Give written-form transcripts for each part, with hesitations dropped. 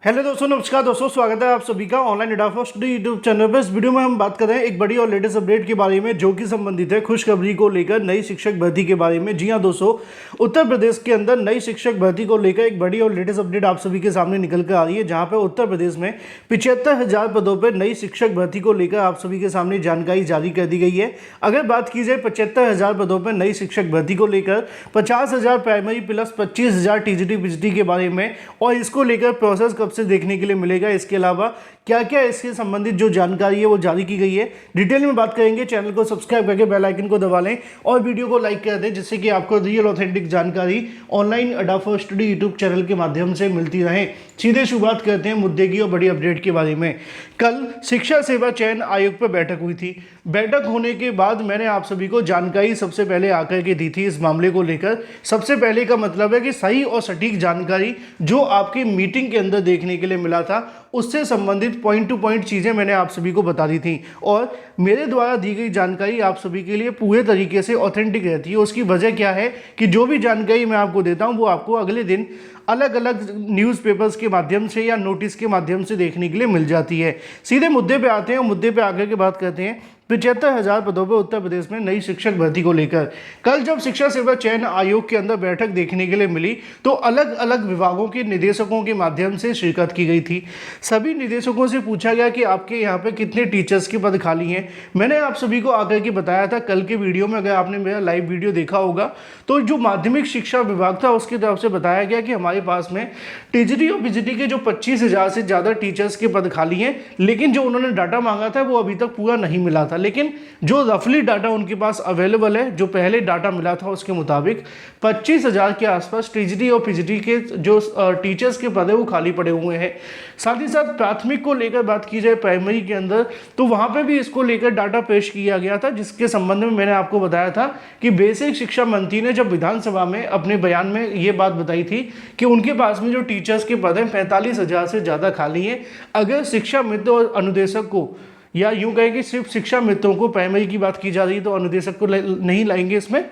Hello दोस्तों, नमस्कार दोस्तों, स्वागत है आप सभी का ऑनलाइन एडाफा स्टडी यूट्यूब चैनल पर। इस वीडियो में हम बात कर रहे हैं एक बड़ी और लेटेस्ट अपडेट के बारे में जो कि संबंधित है खुशखबरी को लेकर नई शिक्षक भर्ती के बारे में। जी हां दोस्तों, उत्तर प्रदेश के अंदर नई शिक्षक भर्ती को लेकर एक बड़ी और लेटेस्ट अपडेट आप सभी के सामने निकल कर आ रही है, जहां पर उत्तर प्रदेश में 75,000 पदों पर नई शिक्षक भर्ती को लेकर आप सभी के सामने जानकारी जारी कर दी गई है। अगर बात की जाए 75,000 पदों पर नई शिक्षक भर्ती को लेकर 50,000 प्राइमरी प्लस 25,000 टीजीटी पीजीटी के बारे में, और इसको लेकर प्रोसेस कब से देखने के लिए मिलेगा, इसके अलावा क्या क्या इससे संबंधित जो जानकारी है वो जारी की गई है, डिटेल में बात करेंगे। चैनल को सब्सक्राइब करके बेल आइकन को दबा लें और वीडियो को लाइक कर दें, जिससे कि आपको रियल ऑथेंटिक जानकारी ऑनलाइन एडाफा स्टडी यूट्यूब चैनल के माध्यम से मिलती रहे। सीधे शुरुआत करते हैं मुद्दे की और बड़ी अपडेट के बारे में। कल शिक्षा सेवा चयन आयोग पर बैठक हुई थी। बैठक होने के बाद मैंने आप सभी को जानकारी सबसे पहले आकर के दी थी इस मामले को लेकर। सबसे पहले का मतलब है कि सही और सटीक जानकारी जो आपकी मीटिंग के अंदर देखने के लिए मिला था, उससे संबंधित पॉइंट टू पॉइंट चीज़ें मैंने आप सभी को बता दी थी, और मेरे द्वारा दी गई जानकारी आप सभी के लिए पूरे तरीके से ऑथेंटिक रहती है। उसकी वजह क्या है कि जो भी जानकारी मैं आपको देता हूं वो आपको अगले दिन अलग अलग न्यूज़पेपर्स के माध्यम से या नोटिस के माध्यम से देखने के लिए मिल जाती है। सीधे मुद्दे पे आते हैं और मुद्दे पे आकर के बात करते हैं 75,000 पदों पर उत्तर प्रदेश में नई शिक्षक भर्ती को लेकर। कल जब शिक्षा सेवा चयन आयोग के अंदर बैठक देखने के लिए मिली तो अलग अलग विभागों के निदेशकों के माध्यम से शिरकत की गई थी। सभी निदेशकों से पूछा गया कि आपके यहाँ पे कितने टीचर्स के पद खाली हैं। मैंने आप सभी को आकर के बताया था कल के वीडियो में, अगर आपने मेरा लाइव वीडियो देखा होगा तो जो माध्यमिक शिक्षा विभाग था उसकी तरफ से बताया गया कि हमारे पास में टीजीटी और पीजीटी के जो 25,000 से ज़्यादा टीचर्स के पद खाली हैं, लेकिन जो उन्होंने डाटा मांगा था वो अभी तक पूरा नहीं मिला था। लेकिन जो रफली डाटा उनके पास अवेलेबल है, जो पहले डाटा मिला था उसके मुताबिक 25,000 के आसपास टीजीटी और पीजीटी के जो टीचर्स के पद है वो खाली पड़े हुए हैं। साथ ही साथ प्राथमिक को लेकर बात की जाए प्राइमरी के अंदर, तो वहां पे भी इसको लेकर डाटा पेश किया गया था, जिसके संबंध में मैंने आपको बताया था कि बेसिक शिक्षा मंत्री ने जब विधानसभा में अपने बयान में ये बात बताई थी कि उनके पास में जो टीचर्स के पद हैं 45,000 से ज़्यादा खाली हैं। अगर शिक्षा मित्र और अनुदेशक को, या यूं कहें कि सिर्फ शिक्षा मित्रों को, प्राइमरी की बात की जा रही है तो अनुदेशक को नहीं लाएंगे इसमें,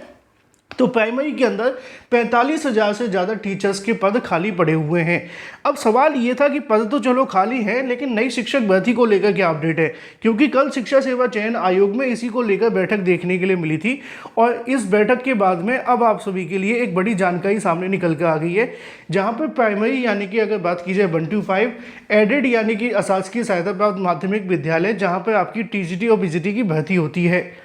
तो प्राइमरी के अंदर 45,000 से ज़्यादा टीचर्स के पद खाली पड़े हुए हैं। अब सवाल ये था कि पद तो चलो खाली हैं, लेकिन नई शिक्षक भर्ती को लेकर क्या अपडेट है, क्योंकि कल शिक्षा सेवा चयन आयोग में इसी को लेकर बैठक देखने के लिए मिली थी, और इस बैठक के बाद में अब आप सभी के लिए एक बड़ी जानकारी सामने निकल कर आ गई है, जहाँ पर प्राइमरी यानी कि अगर बात की जाए 1 to 5, एडेड यानी कि अशासकीय सहायता प्राप्त माध्यमिक विद्यालय, जहाँ पर आपकी टीजीटी और पीजीटी की भर्ती होती है,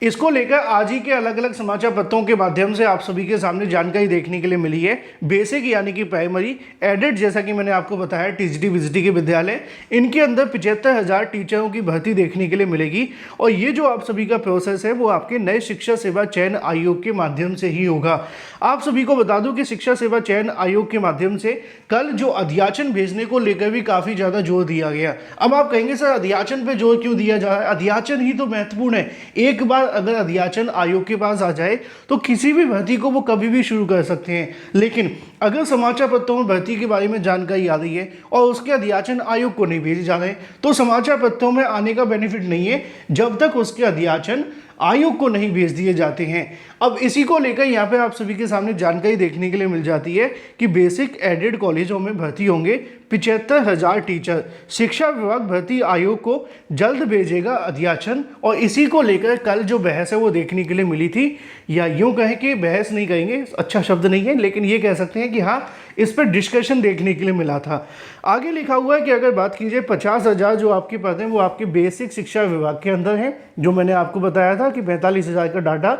इसको लेकर आज ही के अलग अलग समाचार पत्रों के माध्यम से आप सभी के सामने जानकारी देखने के लिए मिली है। बेसिक यानी कि प्राइमरी, एडेड जैसा कि मैंने आपको बताया टीजीटी पीजीटी के विद्यालय, इनके अंदर 75,000 टीचरों की भर्ती देखने के लिए मिलेगी, और ये जो आप सभी का प्रोसेस है वो आपके नए शिक्षा सेवा चयन आयोग के माध्यम से ही होगा। आप सभी को बता दूं कि शिक्षा सेवा चयन आयोग के माध्यम से कल जो अध्याचन भेजने को लेकर भी काफ़ी ज़्यादा जोर दिया गया। अब आप कहेंगे सर अध्याचन पर जोर क्यों दिया जा रहा है? अध्याचन ही तो महत्वपूर्ण है। एक बार अगर अध्याचन आयोग के पास आ जाए तो किसी भी भर्ती को वो कभी भी शुरू कर सकते हैं, लेकिन अगर समाचार पत्रों में भर्ती के बारे में जानकारी आ रही है और उसके अध्याचन आयोग को नहीं भेजे जा रहे तो समाचार पत्रों में आने का बेनिफिट नहीं है जब तक उसके अध्याचन आयोग को नहीं भेज दिए जाते हैं। अब इसी को लेकर यहाँ पे आप सभी के सामने जानकारी देखने के लिए मिल जाती है कि बेसिक एडेड कॉलेजों में भर्ती होंगे 75,000 टीचर। शिक्षा विभाग भर्ती आयोग को जल्द भेजेगा अध्याचन, और इसी को लेकर कल जो बहस है वो देखने के लिए मिली थी, या यूँ कहें कि बहस नहीं कहेंगे, अच्छा शब्द नहीं है, लेकिन ये कह सकते हैं कि हाँ, इस पर डिस्कशन देखने के लिए मिला था। आगे लिखा हुआ है कि अगर बात की जाए 50,000 जो आपके पद हैं वो आपके बेसिक शिक्षा विभाग के अंदर हैं, जो मैंने आपको बताया था कि 45,000 का डाटा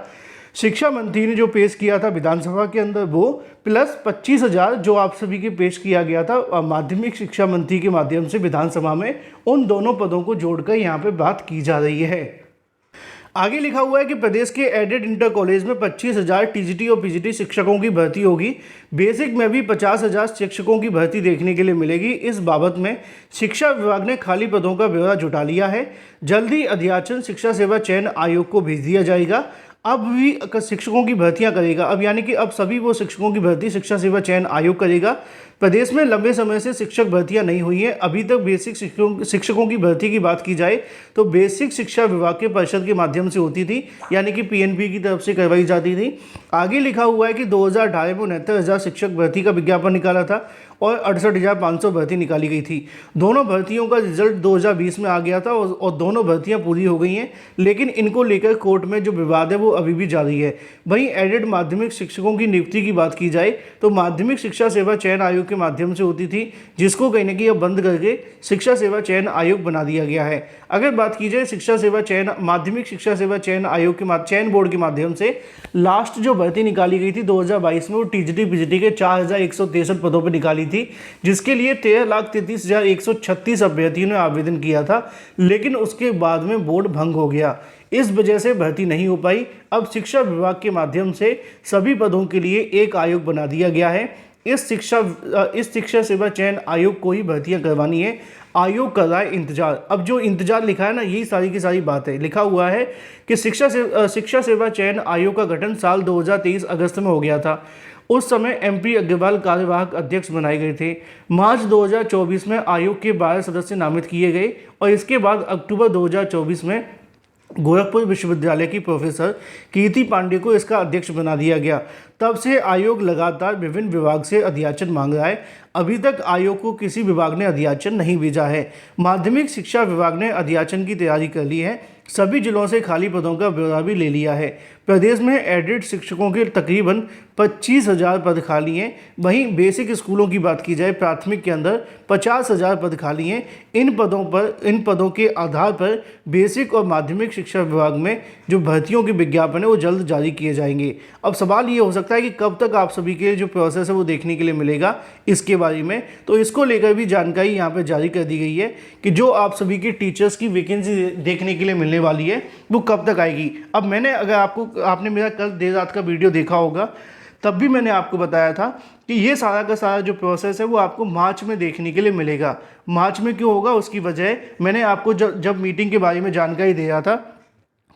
शिक्षा मंत्री ने जो पेश किया था विधानसभा के अंदर, वो प्लस 25,000 जो आप सभी के पेश किया गया था माध्यमिक शिक्षा मंत्री के माध्यम से विधानसभा में, उन दोनों पदों को जोड़कर यहाँ पे बात की जा रही है। आगे लिखा हुआ है कि प्रदेश के एडेड इंटर कॉलेज में 25,000 टीजीटी और पीजीटी शिक्षकों की भर्ती होगी। बेसिक में भी 50,000 शिक्षकों की भर्ती देखने के लिए मिलेगी। इस बाबत में शिक्षा विभाग ने खाली पदों का ब्यौरा जुटा लिया है। जल्दी अध्याचन शिक्षा सेवा चयन आयोग को भेज दिया जाएगा। अब भी शिक्षकों की भर्तियां करेगा, अब यानी कि अब सभी वो शिक्षकों की भर्ती शिक्षा सेवा चयन आयोग करेगा। प्रदेश में लंबे समय से शिक्षक भर्तियां नहीं हुई हैं। अभी तक बेसिक शिक्षकों की भर्ती की बात की जाए तो बेसिक शिक्षा विभाग के परिषद के माध्यम से होती थी, यानी कि पीएनबी की तरफ से करवाई जाती थी। आगे लिखा हुआ है कि 2018 में 69,000 शिक्षक भर्ती का विज्ञापन निकाला था और 68,500 भर्ती निकाली गई थी। दोनों भर्तियों का रिजल्ट 2020 में आ गया था और दोनों भर्तियां पूरी हो गई हैं, लेकिन इनको लेकर कोर्ट में जो विवाद है वो अभी भी जारी है। वहीं एडेड माध्यमिक शिक्षकों की नियुक्ति की बात की जाए तो माध्यमिक शिक्षा सेवा चयन आयोग के माध्यम से होती थी, जिसको कहीं ना कहीं अब बंद करके शिक्षा सेवा चयन आयोग बना दिया गया है। अगर बात की जाए शिक्षा सेवा चयन माध्यमिक शिक्षा सेवा चयन आयोग के चयन बोर्ड के माध्यम से लास्ट जो भर्ती निकाली गई थी 2022 में, वो टीजीटी पीजीटी के 4,163 पदों पर निकाली थी, जिसके लिए 13,33,136 अभ्यर्थियों ने आवेदन किया था, लेकिन उसके बाद में बोर्ड भंग हो गया। इस वजह से भर्ती नहीं हो पाई। अब शिक्षा विभाग के माध्यम से सभी पदों के लिए एक आयोग बना दिया गया है। इस शिक्षा सेवा चयन आयोग को ही भर्तियां करवानी है। आयोग कर रहा है इंतजार। अब जो इंतजार लिखा है ना, यही सारी की सारी बात है। लिखा हुआ है कि शिक्षा सेवा चयन आयोग का गठन साल 2023 अगस्त में हो गया था। उस समय एमपी अग्रवाल कार्यवाहक अध्यक्ष बनाए गए थे। मार्च 2024 में आयोग के 12 सदस्य नामित किए गए और इसके बाद अक्टूबर 2024 में गोरखपुर विश्वविद्यालय की प्रोफेसर कीर्ति पांडे को इसका अध्यक्ष बना दिया गया। तब से आयोग लगातार विभिन्न विभाग से अध्याचन मांग रहा है। अभी तक आयोग को किसी विभाग ने अध्याचन नहीं भेजा है। माध्यमिक शिक्षा विभाग ने अध्याचन की तैयारी कर ली है। सभी जिलों से खाली पदों का ब्यौरा भी ले लिया है। प्रदेश में एडेड शिक्षकों के तकरीबन 25,000 पद खाली हैं। वहीं बेसिक स्कूलों की बात की जाए, प्राथमिक के अंदर 50,000 पद खाली हैं। इन पदों के आधार पर बेसिक और माध्यमिक शिक्षा विभाग में जो भर्तियों के विज्ञापन है वो जल्द जारी किए जाएंगे। अब सवाल ये हो सकता है कि कब तक आप सभी के जो प्रोसेस है वो देखने के लिए मिलेगा इसके बारे में, तो इसको लेकर भी जानकारी यहाँ पर जारी कर दी गई है कि जो आप सभी के टीचर्स की वैकेंसी देखने के लिए मिलने वाली है वो कब तक आएगी। अब मैंने आपने मेरा कल देर रात का वीडियो देखा होगा, तब भी मैंने आपको बताया था कि ये सारा का सारा जो प्रोसेस है वो आपको मार्च में देखने के लिए मिलेगा। मार्च में क्यों होगा, उसकी वजह मैंने आपको जब मीटिंग के बारे में जानकारी दे रहा था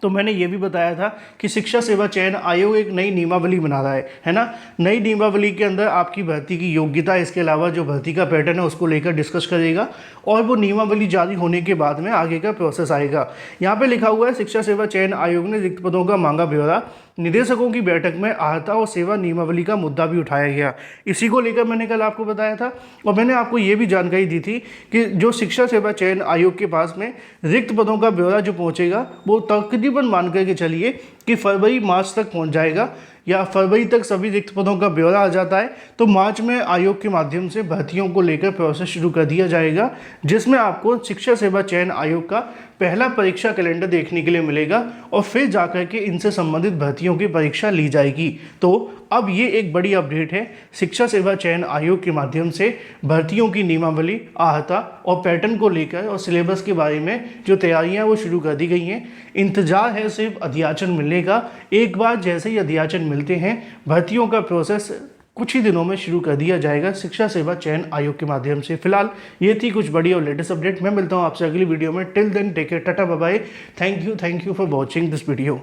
तो मैंने ये भी बताया था कि शिक्षा सेवा चयन आयोग एक नई नियमावली बना रहा है ना। नई नियमावली के अंदर आपकी भर्ती की योग्यता, इसके अलावा जो भर्ती का पैटर्न है उसको लेकर डिस्कस करेगा और वो नियमावली जारी होने के बाद में आगे का प्रोसेस आएगा। यहाँ पे लिखा हुआ है शिक्षा सेवा चयन आयोग ने रिक्त पदों का मांगा ब्यौरा। निदेशकों की बैठक में अर्हता और सेवा नियमावली का मुद्दा भी उठाया गया। इसी को लेकर मैंने कल आपको बताया था और मैंने आपको ये भी जानकारी दी थी कि जो शिक्षा सेवा चयन आयोग के पास में रिक्त पदों का ब्यौरा जो पहुंचेगा वो तकरीबन मान करके चलिए कि फरवरी मार्च तक पहुंच जाएगा, या फरवरी तक सभी रिक्त पदों का ब्यौरा आ जाता है तो मार्च में आयोग के माध्यम से भर्तियों को लेकर प्रोसेस शुरू कर दिया जाएगा, जिसमें आपको शिक्षा सेवा चयन आयोग का पहला परीक्षा कैलेंडर देखने के लिए मिलेगा और फिर जाकर के इनसे संबंधित भर्तियों की परीक्षा ली जाएगी। तो अब ये एक बड़ी अपडेट है। शिक्षा सेवा चयन आयोग के माध्यम से भर्तियों की नियमावली, आहता और पैटर्न को लेकर और सिलेबस के बारे में जो तैयारियां वो शुरू कर दी गई हैं। इंतजार है सिर्फ अध्याचन मिलने का। एक बार जैसे ही अध्याचन मिलते हैं, भर्तियों का प्रोसेस कुछ ही दिनों में शुरू कर दिया जाएगा शिक्षा सेवा चयन आयोग के माध्यम से। फिलहाल ये थी कुछ बड़ी और लेटेस्ट अपडेट। मैं मिलता हूँ आपसे अगली वीडियो में। Till then take care, tata bye bye. Thank you for watching this video.